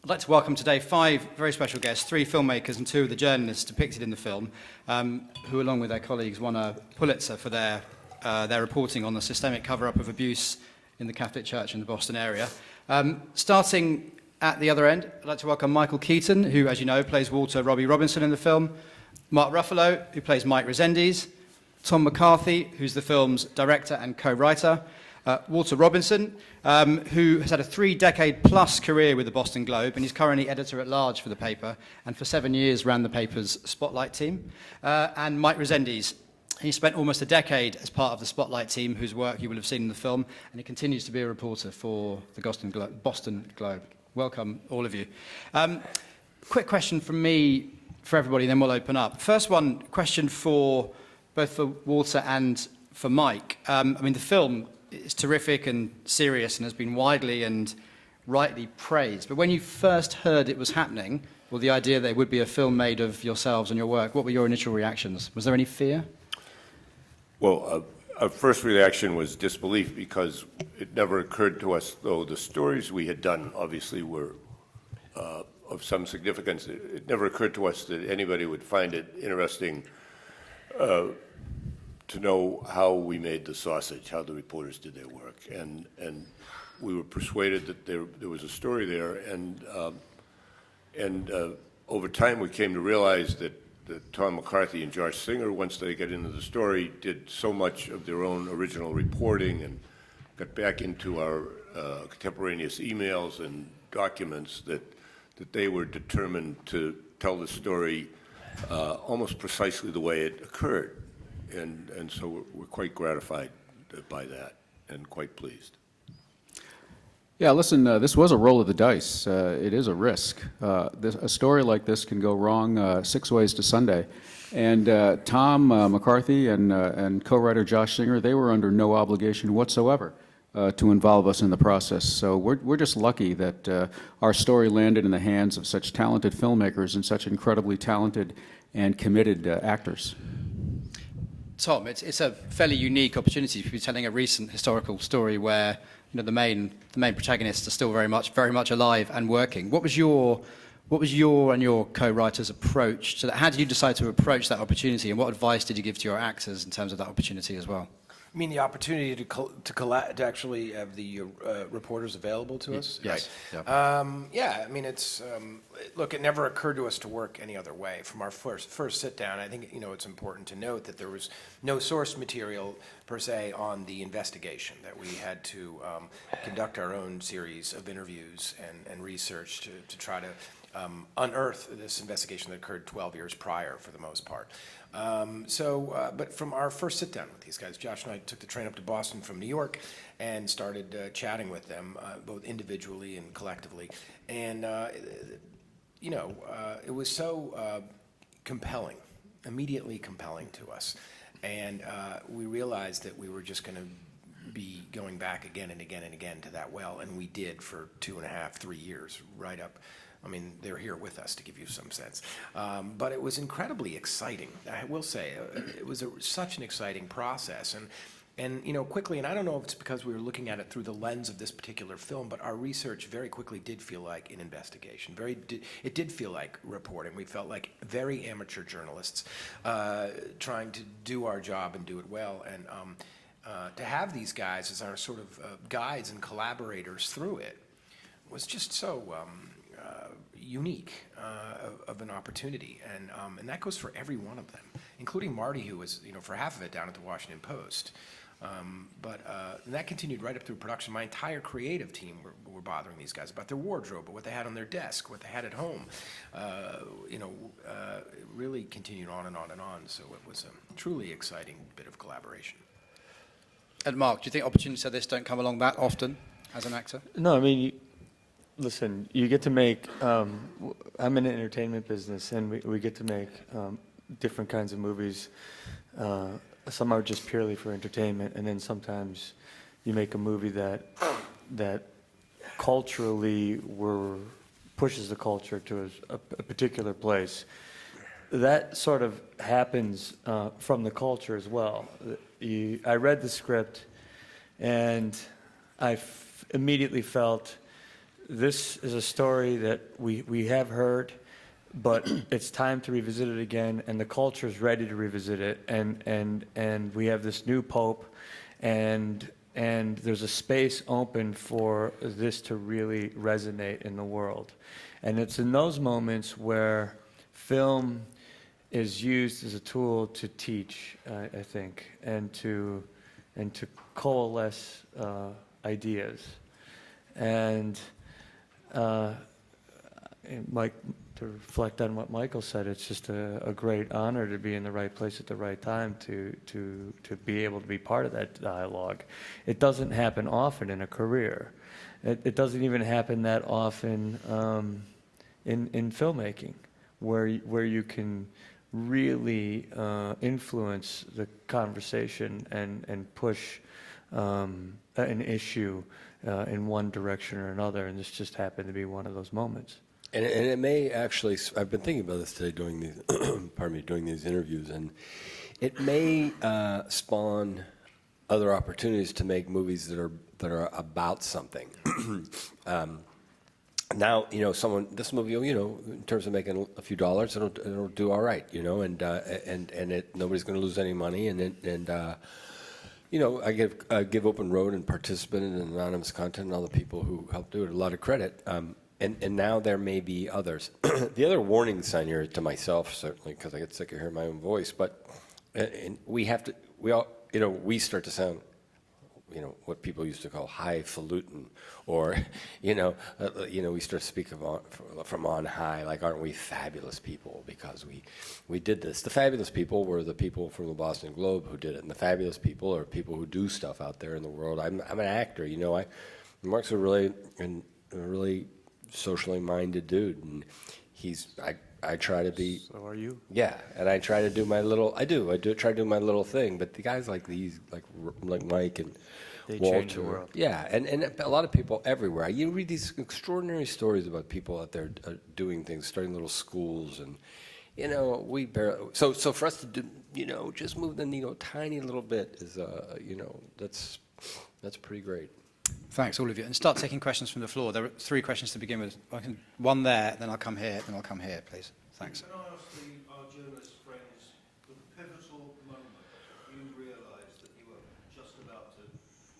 I'd like to welcome today 5 very special guests, 3 filmmakers and 2 of the journalists depicted in the film, who, along with their colleagues, won a Pulitzer for their reporting on the systemic cover-up of abuse in the Catholic Church in the Boston area. Starting at the other end, I'd like to welcome Michael Keaton, who, as you know, plays Walter Robbie Robinson in the film, Mark Ruffalo, who plays Mike Resendiz, Tom McCarthy, who's the film's director and co-writer, Walter Robinson, who has had a 3-decade-plus career with the Boston Globe, and he's currently editor-at-large for the paper, and for 7 years ran the paper's Spotlight team, and Mike Resendiz. He spent almost a decade as part of the Spotlight team, whose work you will have seen in the film, and he continues to be a reporter for the Boston Globe. Welcome, all of you. Quick question from me for everybody, then we'll open up. First one, question for both for Walter and for Mike. The film is terrific and serious and has been widely and rightly praised. But when you first heard it was happening, or the idea there would be a film made of yourselves and your work, what were your initial reactions? Was there any fear? Well, our first reaction was disbelief, because it never occurred to us, though the stories we had done obviously were of some significance, it never occurred to us that anybody would find it interesting to know how we made the sausage, how the reporters did their work. And we were persuaded that there was a story there, and over time we came to realize that Tom McCarthy and Josh Singer, once they got into the story, did so much of their own original reporting and got back into our contemporaneous emails and documents that they were determined to tell the story almost precisely the way it occurred. And so we're quite gratified by that and quite pleased. Yeah, listen, this was a roll of the dice. It is a risk. A story like this can go wrong 6 ways to Sunday. And Tom McCarthy and co-writer Josh Singer, they were under no obligation whatsoever to involve us in the process. So we're just lucky that our story landed in the hands of such talented filmmakers and such incredibly talented and committed actors. Tom, it's a fairly unique opportunity to be telling a recent historical story where the main protagonists are still very much alive and working. What was your and your co-writers' approach to that? How did you decide to approach that opportunity, and what advice did you give to your actors in terms of that opportunity as well? I mean, the opportunity to actually have the reporters available to us? Yes. Right. Yeah, I mean, look, it never occurred to us to work any other way. From our first sit-down, I think, it's important to note that there was no source material, per se, on the investigation, that we had to conduct our own series of interviews and research to try to unearth this investigation that occurred 12 years prior, for the most part. But from our first sit-down with these guys, Josh and I took the train up to Boston from New York and started chatting with them, both individually and collectively. And, it was so compelling, immediately compelling to us. And we realized that we were just going to be going back again and again and again to that well, and we did for 2.5, 3 years, right up. I mean, they're here with us, to give you some sense. But it was incredibly exciting, I will say. It was such an exciting process. And quickly, and I don't know if it's because we were looking at it through the lens of this particular film, but our research very quickly did feel like an investigation. It did feel like reporting. We felt like very amateur journalists trying to do our job and do it well. And to have these guys as our sort of guides and collaborators through it was just so unique of an opportunity, and that goes for every one of them, including Marty, who was for half of it down at the Washington Post. But that continued right up through production. My entire creative team were bothering these guys about their wardrobe, what they had on their desk, what they had at home. It really continued on and on and on. So it was a truly exciting bit of collaboration. And Mark, do you think opportunities like this don't come along that often as an actor? No, I mean, listen, you get to make, I'm in the entertainment business, and we get to make different kinds of movies. Some are just purely for entertainment, and then sometimes you make a movie that culturally pushes the culture to a particular place. That sort of happens from the culture as well. I read the script, and I immediately felt this is a story that we have heard, but it's time to revisit it again, and the culture is ready to revisit it, and we have this new pope, and there's a space open for this to really resonate in the world. And it's in those moments where film is used as a tool to teach, I think, and to coalesce ideas. And Mike, to reflect on what Michael said, it's just a great honor to be in the right place at the right time to be able to be part of that dialogue. It doesn't happen often in a career. It doesn't even happen that often in filmmaking, where you can really influence the conversation and push an issue in one direction or another, and this just happened to be one of those moments. And it may actually, I've been thinking about this today doing these, doing these interviews, and it may spawn other opportunities to make movies that are about something. Now, this movie, in terms of making a few dollars, it'll do all right, and nobody's going to lose any money, I give Open Road and Participant and Anonymous Content and all the people who helped do it a lot of credit. And now there may be others. The other warning sign here to myself, certainly, because I get sick of hearing my own voice, but we start to sound, what people used to call highfalutin, or, we start to speak from on high, like, aren't we fabulous people because we did this. The fabulous people were the people from the Boston Globe who did it, and the fabulous people are people who do stuff out there in the world. I'm an actor, Mark's a really socially minded dude, and I try to be. So are you? Yeah, and I try to do my little. I try to do my little thing. But the guys like these, like Mike and They Walter, change the world. yeah, and a lot of people everywhere. You read these extraordinary stories about people out there doing things, starting little schools, and we barely. So for us to do, just move the needle a tiny little bit is, that's pretty great. Thanks, all of you. And start taking questions from the floor. There are 3 questions to begin with. One there, then I'll come here, then I'll come here, please. Thanks. Can I ask our journalist friends the pivotal moment you realised that you were just about to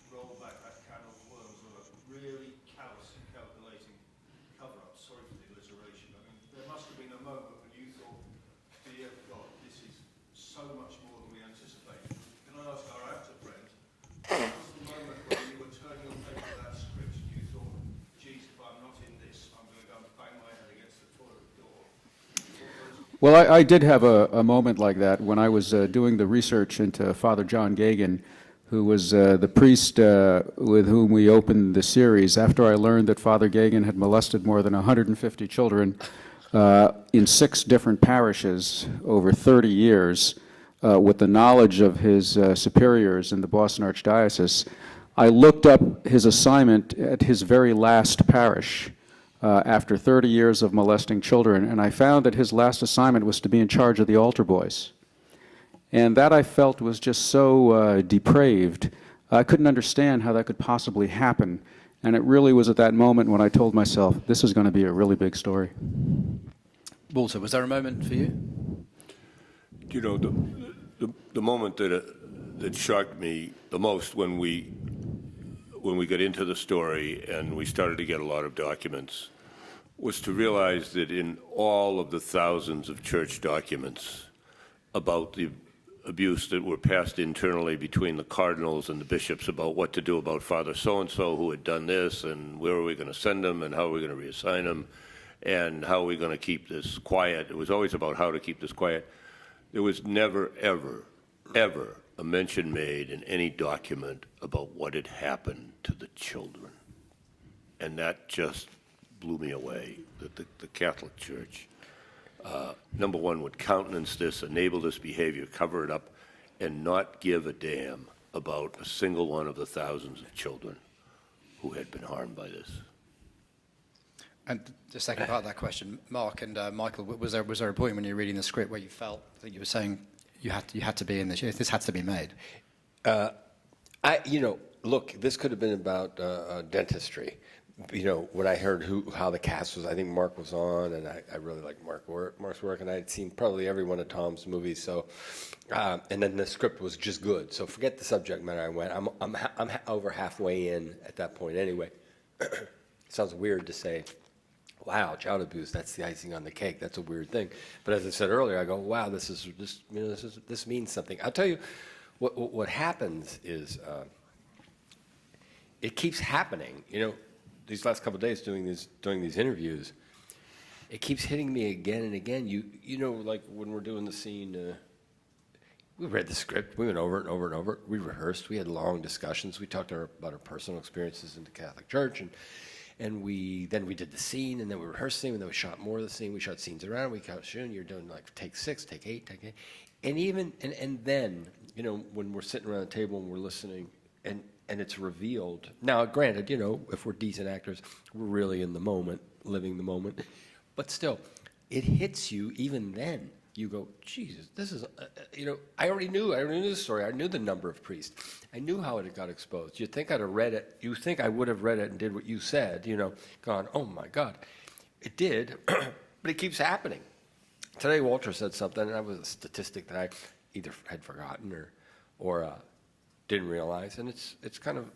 roll back that can of worms of a really callous and calculating cover-up? Sorry for the alliteration. I mean, there must have been a moment when you thought, dear God, this is so much more than we anticipated. Can I ask our actor friends, what was the moment when you were turning your paper to that script and you thought, geez, if I'm not in this, I'm going to go and bang my head against the toilet door? Well, I did have a moment like that when I was doing the research into Father John Gagan, who was the priest with whom we opened the series. After I learned that Father Gagan had molested more than 150 children in 6 different parishes over 30 years, with the knowledge of his superiors in the Boston Archdiocese, I looked up his assignment at his very last parish after 30 years of molesting children, and I found that his last assignment was to be in charge of the altar boys. And that I felt was just so depraved. I couldn't understand how that could possibly happen. And it really was at that moment when I told myself, this is going to be a really big story. Walter, was there a moment for you? The moment that shocked me the most when we got into the story and we started to get a lot of documents was to realize that in all of the thousands of church documents about the abuse that were passed internally between the cardinals and the bishops about what to do about Father so-and-so who had done this and where are we going to send him and how are we going to reassign him and how are we going to keep this quiet. It was always about how to keep this quiet. There was never, ever, ever a mention made in any document about what had happened to the children. And that just blew me away, that the Catholic Church, number one, would countenance this, enable this behavior, cover it up, and not give a damn about a single one of the thousands of children who had been harmed by this. And the second part of that question, Mark and Michael, was there a point when you were reading the script where you felt that you were saying you had to be in this had to be made? Look, this could have been about dentistry. when I heard how the cast was, I think Mark was on, and I really liked Mark's work, and I had seen probably every one of Tom's movies. So, and then the script was just good. So forget the subject matter. I went. I'm over halfway in at that point anyway. Sounds weird to say, wow, child abuse, that's the icing on the cake. That's a weird thing. But as I said earlier, I go, wow, this means something. I'll tell you, what happens is it keeps happening. These last couple of days doing these interviews, it keeps hitting me again and again. Like when we're doing the scene, we read the script, we went over it and over and over it. We rehearsed, we had long discussions, we talked about our personal experiences in the Catholic Church, and we did the scene, and then we rehearsed the scene, and then we shot more of the scene. We shot scenes around. We kept shooting. You're doing like take 6, take 8, take 8, and then when we're sitting around the table and we're listening, and it's revealed. Now, granted, if we're decent actors, we're really in the moment, living the moment, but still, it hits you even then. You go, Jesus, this is, I already knew the story. I knew the number of priests. I knew how it got exposed. You'd think I'd have read it. You think I would have read it and did what you said, gone, oh my God. It did, but it keeps happening. Today, Walter said something, and that was a statistic that I either had forgotten or didn't realize, and it's kind of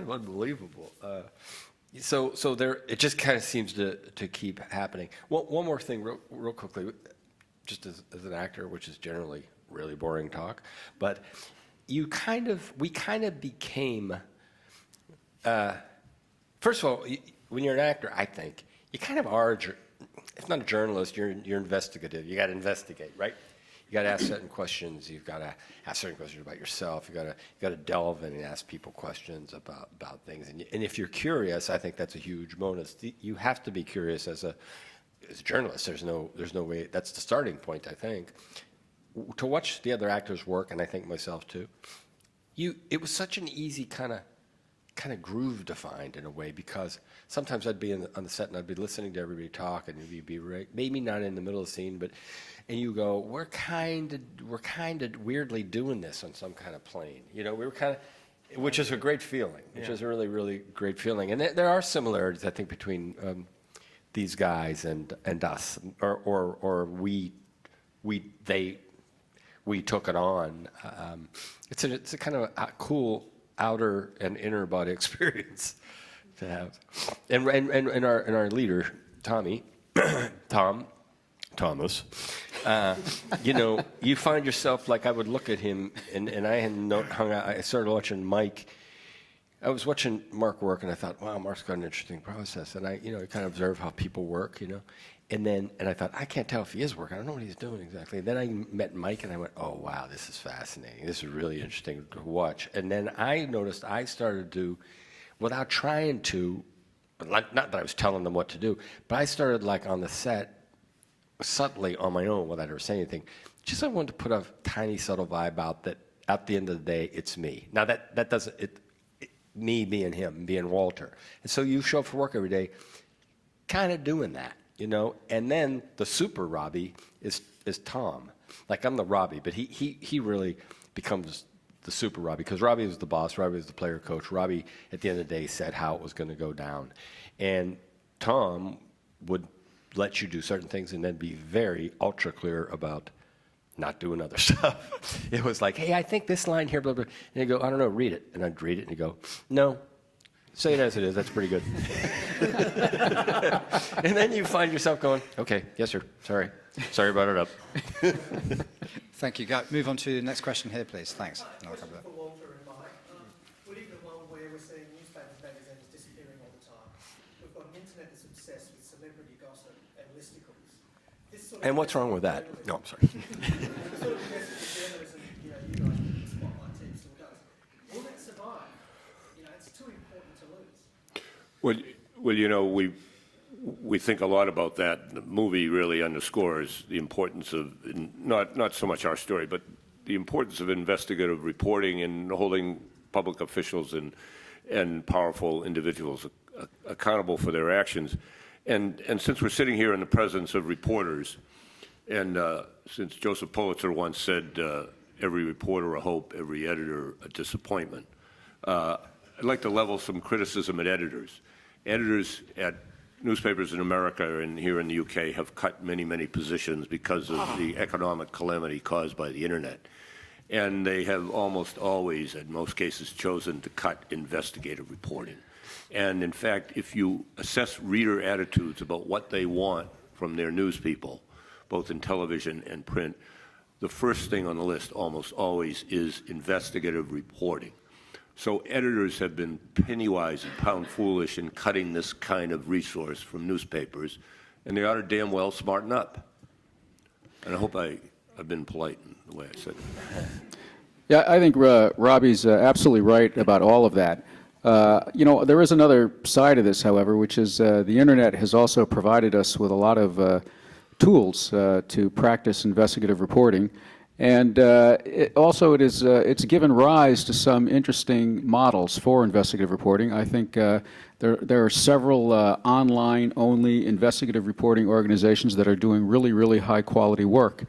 unbelievable. So there, it just kind of seems to keep happening. One more thing, real quickly, just as an actor, which is generally really boring talk, but we kind of became. First of all, when you're an actor, I think you kind of are. If not a journalist, you're investigative. You got to investigate, right? You got to ask certain questions. You've got to ask certain questions about yourself. You got to delve in and ask people questions about things. And if you're curious, I think that's a huge bonus. You have to be curious as a journalist. There's no way. That's the starting point, I think. To watch the other actors work, and I think myself too. It was such an easy kind of groove to find in a way, because sometimes I'd be on the set and I'd be listening to everybody talk, and you'd be maybe not in the middle of the scene, and you go, we're kind of weirdly doing this on some kind of plane, we were kind of, which is a great feeling, which is a really, really great feeling, and there are similarities I think between these guys and us, or we took it on. It's a kind of a cool outer and inner body experience to have, and our leader Thomas, you find yourself like, I would look at him, and I hadn't hung out. I started watching Mike. I was watching Mark work, and I thought, wow, Mark's got an interesting process, and I kind of observe how people work, and I thought, I can't tell if he is working. I don't know what he's doing exactly. Then I met Mike, and I went, oh, wow, this is fascinating. This is really interesting to watch. And then I noticed I started to, without trying to, not that I was telling them what to do, but I started like on the set, subtly on my own without ever saying anything. Just I wanted to put a tiny subtle vibe out that at the end of the day, it's me. Now that doesn't, me being him, being Walter. And so you show up for work every day kind of doing that. And then the super Robbie is Tom. Like, I'm the Robbie, but he really becomes the super Robbie, because Robbie was the boss, Robbie was the player coach. Robbie, at the end of the day, said how it was going to go down. And Tom would let you do certain things and then be very ultra clear about not doing other stuff. It was like, hey, I think this line here, blah, blah. And he'd go, I don't know, read it. And I'd read it, and he'd go, no. Say it as it is. That's pretty good. And then you find yourself going, okay, yes, sir. Sorry about it up. Thank you. Move on to the next question here, please. Thanks. And I'll cover that. For Walter and Mike. We live in a world where we're seeing newspapers, magazines disappearing all the time. We've got an internet that's obsessed with celebrity gossip and listicles. And what's wrong with that? No, I'm sorry. The sort of message of journalism, you guys put the spotlight team still does. Will that survive? It's too important to lose. Well, we think a lot about that. The movie really underscores the importance of not so much our story, but the importance of investigative reporting and holding public officials and powerful individuals accountable for their actions. And since we're sitting here in the presence of reporters, and since Joseph Pulitzer once said, every reporter a hope, every editor a disappointment, I'd like to level some criticism at editors. Editors at newspapers in America and here in the UK have cut many, many positions because of the economic calamity caused by the internet. And they have almost always, in most cases, chosen to cut investigative reporting. And in fact, if you assess reader attitudes about what they want from their news people, both in television and print, the first thing on the list almost always is investigative reporting. So editors have been penny-wise and pound-foolish in cutting this kind of resource from newspapers, and they ought to damn well smarten up. And I hope I've been polite in the way I said it. Yeah, I think Robbie's absolutely right about all of that. There is another side of this, however, which is the internet has also provided us with a lot of tools to practice investigative reporting. And it's given rise to some interesting models for investigative reporting. I think there are several online-only investigative reporting organizations that are doing really, really high-quality work.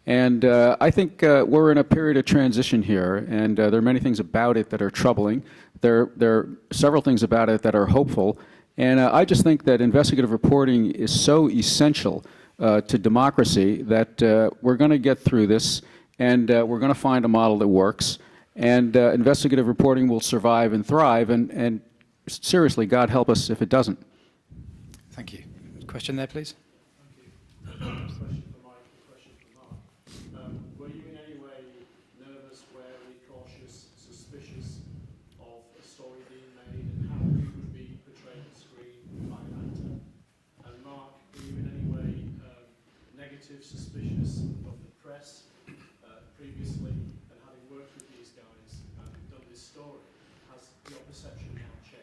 And I think we're in a period of transition here, and there are many things about it that are troubling. There are several things about it that are hopeful. And I just think that investigative reporting is so essential to democracy that we're going to get through this, and we're going to find a model that works, and investigative reporting will survive and thrive, and seriously, God help us if it doesn't. Thank you. Question there, please. Question for Mike, a question for Mark. Were you in any way nervous, wary, cautious, suspicious of a story being made and how you would be portrayed on screen by an actor? And Mark, were you in any way negative, suspicious of the press previously, and having worked with these guys and done this story, has your perception now changed?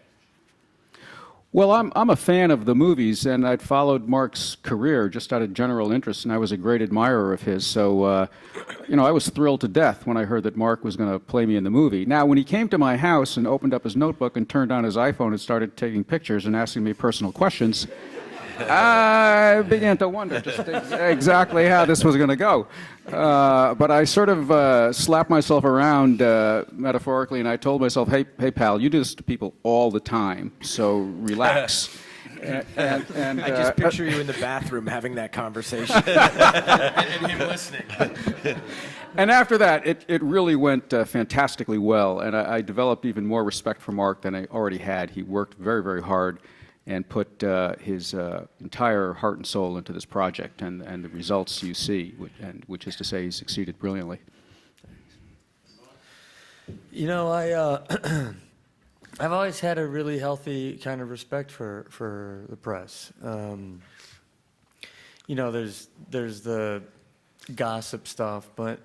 Well, I'm a fan of the movies, and I'd followed Mark's career just out of general interest, and I was a great admirer of his. So, I was thrilled to death when I heard that Mark was going to play me in the movie. Now, when he came to my house and opened up his notebook and turned on his iPhone and started taking pictures and asking me personal questions, I began to wonder just exactly how this was going to go. But I sort of slapped myself around metaphorically, and I told myself, hey, pal, you do this to people all the time, so relax. And I just picture you in the bathroom having that conversation and him listening. And after that, it really went fantastically well, and I developed even more respect for Mark than I already had. He worked very, very hard and put his entire heart and soul into this project, and the results you see, which is to say he succeeded brilliantly. I've always had a really healthy kind of respect for the press. There's the gossip stuff, but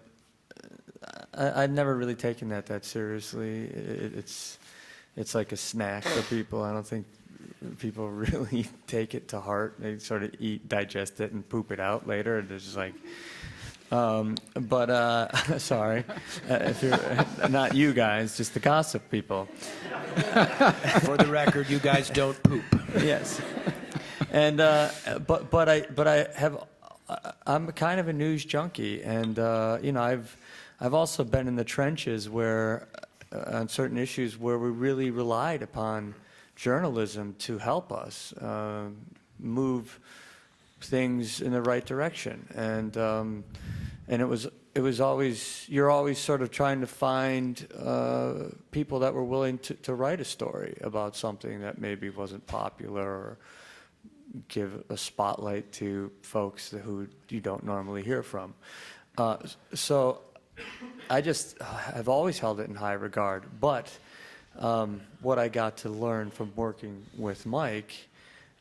I've never really taken that seriously. It's like a snack for people. I don't think people really take it to heart. They sort of digest it and poop it out later. And it's just like, sorry, if you're not you guys, just the gossip people. For the record, you guys don't poop. Yes, and I'm kind of a news junkie, and I've also been in the trenches where on certain issues where we really relied upon journalism to help us move things in the right direction, and it was always, you're always sort of trying to find people that were willing to write a story about something that maybe wasn't popular, or give a spotlight to folks who you don't normally hear from. So I've always held it in high regard, but what I got to learn from working with Mike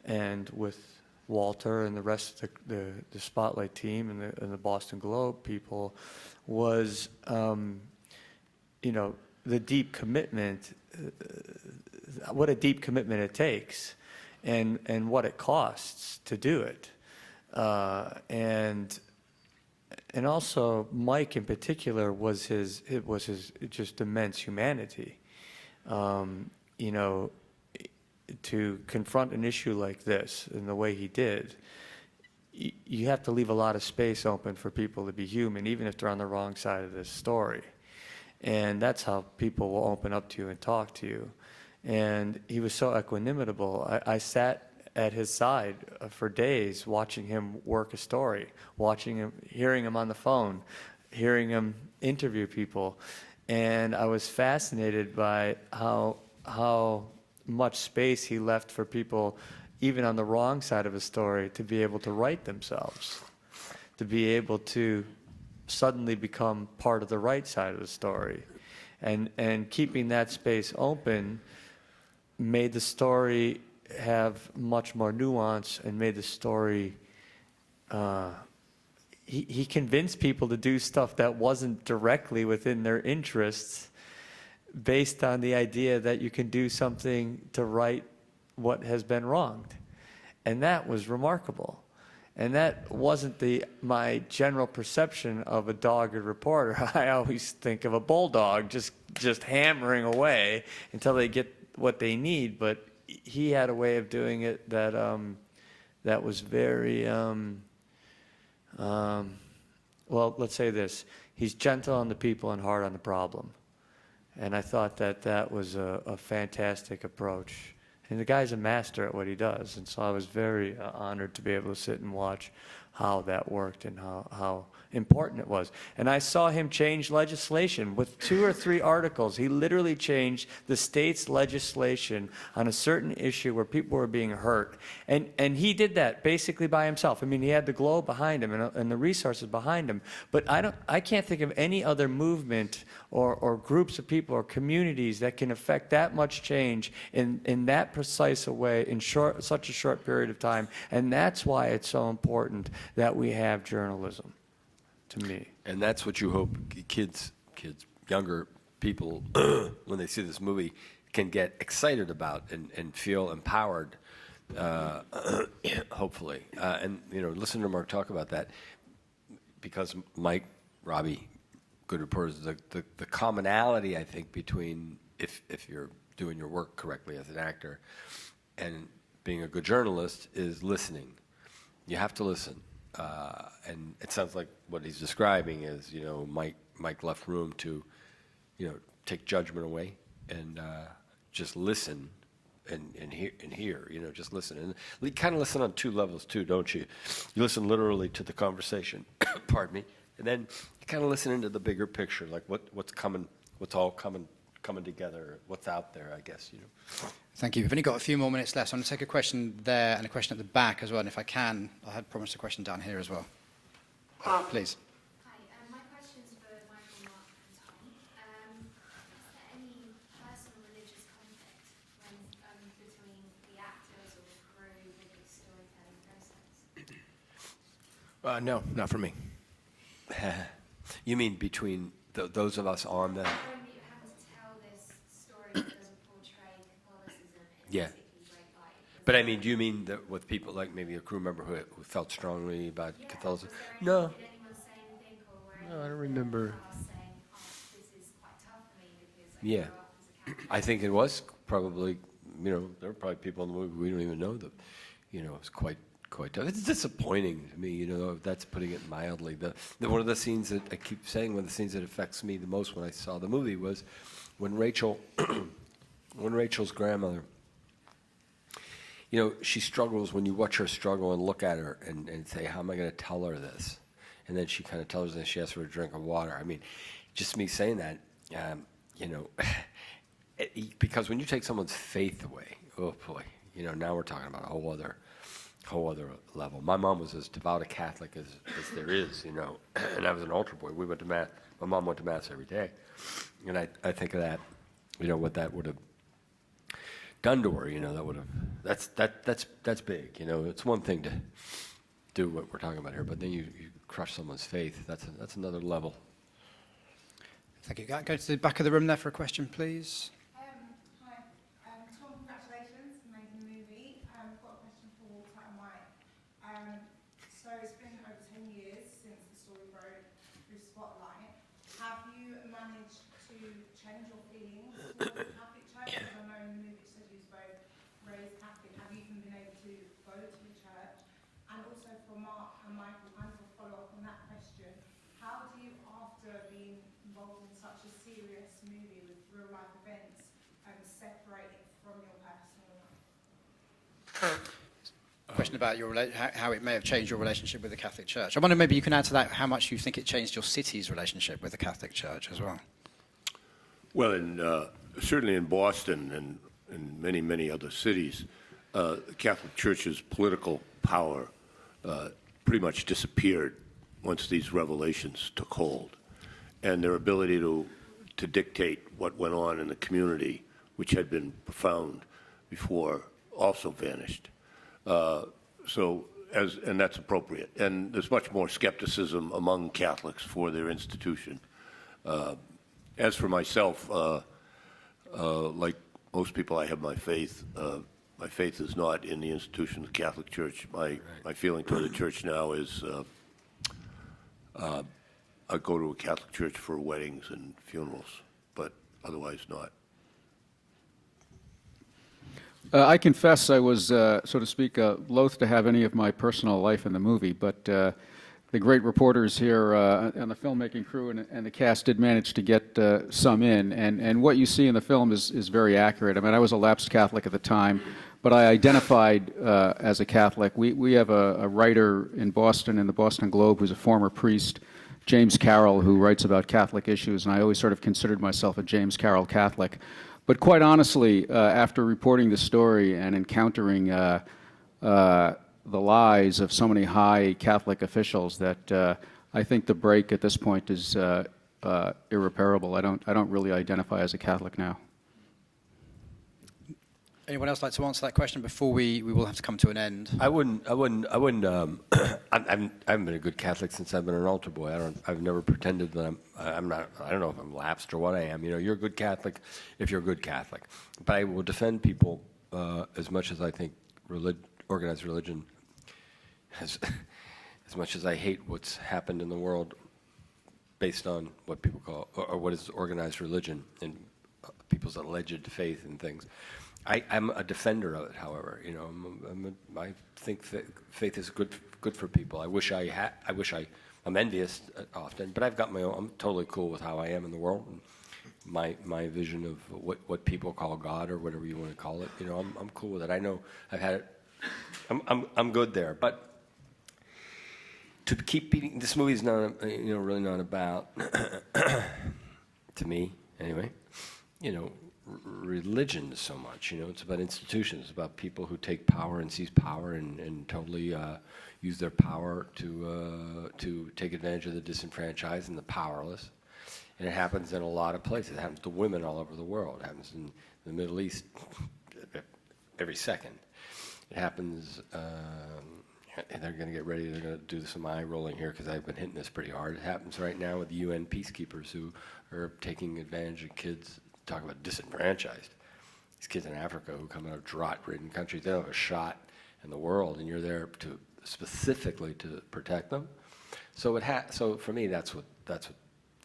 and with Walter and the rest of the Spotlight team and the Boston Globe people was, the deep commitment, what a deep commitment it takes, and what it costs to do it, and also Mike in particular was his just immense humanity. To confront an issue like this in the way he did, you have to leave a lot of space open for people to be human, even if they're on the wrong side of this story. And that's how people will open up to you and talk to you. And he was so equanimable. I sat at his side for days watching him work a story, watching him, hearing him on the phone, hearing him interview people. And I was fascinated by how much space he left for people, even on the wrong side of a story, to be able to write themselves, to be able to suddenly become part of the right side of the story. And keeping that space open made the story have much more nuance and made the story, he convinced people to do stuff that wasn't directly within their interests based on the idea that you can do something to right what has been wronged. And that was remarkable. And that wasn't my general perception of a dogged reporter. I always think of a bulldog just hammering away until they get what they need. But he had a way of doing it that was very, well, let's say this. He's gentle on the people and hard on the problem. And I thought that was a fantastic approach. And the guy's a master at what he does. And so I was very honored to be able to sit and watch how that worked and how important it was. And I saw him change legislation with 2 or 3 articles. He literally changed the state's legislation on a certain issue where people were being hurt. And he did that basically by himself. I mean, he had the Globe behind him and the resources behind him. But I can't think of any other movement or groups of people or communities that can affect that much change in that precise a way in such a short period of time. And that's why it's so important that we have journalism, to me. And that's what you hope kids, younger people, when they see this movie, can get excited about and feel empowered, hopefully. And, listen to Mark talk about that, because Mike, Robbie, good reporters, the commonality, I think, between if you're doing your work correctly as an actor and being a good journalist is listening. You have to listen. And it sounds like what he's describing is, Mike left room to, take judgment away and just listen and hear, just listen. And you kind of listen on 2 levels too, don't you? You listen literally to the conversation, pardon me, and then you kind of listen into the bigger picture, like what's coming, what's all coming together, what's out there, I guess, Thank you. We've only got a few more minutes left. So I'm going to take a question there and a question at the back as well. And if I can, I had promised a question down here as well. Please. Hi, my question's for Michael, Mark and Tom. Is there any personal religious conflict between the actors or the crew with the storytelling process? No, not for me. You mean between those of us on the... When you have to tell this story that doesn't portray Catholicism in Yeah. a particularly great light. But I mean, do you mean that with people like maybe a crew member who felt strongly about Catholicism? Was No. there did anyone say anything or were No, I don't any remember. of us saying, this is quite tough for me because I Yeah. grew up as a Catholic? I think it was probably, there were probably people in the movie we don't even know that, it was quite tough. It's disappointing to me, that's putting it mildly. One of the scenes that I keep saying, one of the scenes that affects me the most when I saw the movie was when Rachel's grandmother, she struggles when you watch her struggle and look at her and say, how am I going to tell her this? And then she kind of tells her that she asks for a drink of water. I mean, just me saying that, because when you take someone's faith away, oh boy, now we're talking about a whole other level. My mom was as devout a Catholic as there is, and I was an altar boy. We went to Mass. My mom went to Mass every day. And I think of that, what that would have done to her, that would have, that's big, it's one thing to do what we're talking about here, but then you crush someone's faith. That's another level. Thank you. Go to the back of the room there for a question, please. Hi. Tom, congratulations on making the movie. I've got a question for Walter and Mike. So it's been over 10 years since the story broke through Spotlight. Have you managed to change your feelings towards the Catholic Church? Because I know in the movie it says you was both raised Catholic. Have you even been able to go to the church? And also for Mark and Michael, kind of a follow-up on that question, how do you, after being involved in such a serious question about how it may have changed your relationship with the Catholic Church. I wonder maybe you can add to that how much you think it changed your city's relationship with the Catholic Church as well. Well, certainly in Boston and in many, many other cities, the Catholic Church's political power pretty much disappeared once these revelations took hold. And their ability to dictate what went on in the community, which had been profound before, also vanished. And that's appropriate. And there's much more skepticism among Catholics for their institution. As for myself, like most people, I have my faith. My faith is not in the institution of the Catholic Church. My feeling toward the Church now is I go to a Catholic church for weddings and funerals, but otherwise not. I confess I was, so to speak, loath to have any of my personal life in the movie, but the great reporters here and the filmmaking crew and the cast did manage to get some in, and what you see in the film is very accurate. I mean, I was a lapsed Catholic at the time, but I identified as a Catholic. We have a writer in Boston, in the Boston Globe, who's a former priest, James Carroll, who writes about Catholic issues, and I always sort of considered myself a James Carroll Catholic. But quite honestly, after reporting the story and encountering the lies of so many high Catholic officials, that I think the break at this point is irreparable. I don't really identify as a Catholic now. Anyone else like to answer that question before we will have to come to an end? I wouldn't. I haven't been a good Catholic since I've been an altar boy. I've never pretended that I'm not. I don't know if I'm lapsed or what I am. You know, you're a good Catholic if you're a good Catholic. But I will defend people as much as I think organized religion has. As much as I hate what's happened in the world based on what people call or what is organized religion and people's alleged faith in things. I'm a defender of it, however. You know, I think that faith is good for people. I'm envious often, but I've got my own. I'm totally cool with how I am in the world. And my vision of what people call God or whatever you want to call it. You know, I'm cool with it. I know I've had it. I'm good there, but to keep beating this movie is not really not about to me anyway. You know. Religion so much, you know, it's about institutions, it's about people who take power and seize power and totally use their power to take advantage of the disenfranchised and the powerless. And it happens in a lot of places. It happens to women all over the world. It happens in the Middle East every second. It happens, they're going to get ready, they're going to do some eye rolling here because I've been hitting this pretty hard. It happens right now with the UN peacekeepers who are taking advantage of kids. Talk about disenfranchised. These kids in Africa who come out of drought-ridden countries, they don't have a shot in the world, and you're there to specifically to protect them. So so for me, that's what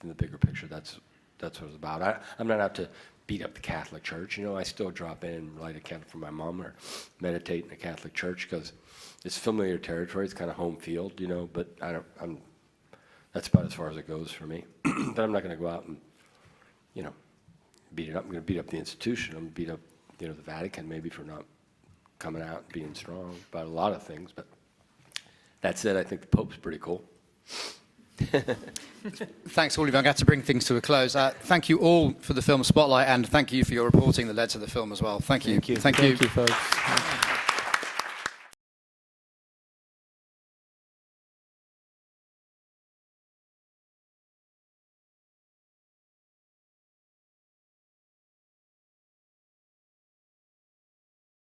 in the bigger picture, that's what it's about. I'm not out to beat up the Catholic Church. You know, I still drop in and light a candle for my mom or meditate in a Catholic church because it's familiar territory. It's kind of home field, you know. But that's about as far as it goes for me. But I'm not going to go out and, you know, beat it up. I'm going to beat up the institution. I'm going to beat up, you know, the Vatican maybe for not coming out and being strong about a lot of things. But that said, I think the Pope's pretty cool. Thanks, all of you. I'm going to have to bring things to a close. Thank you all for the film Spotlight, and thank you for your reporting that led to the film as well. Thank you. Thank you, folks.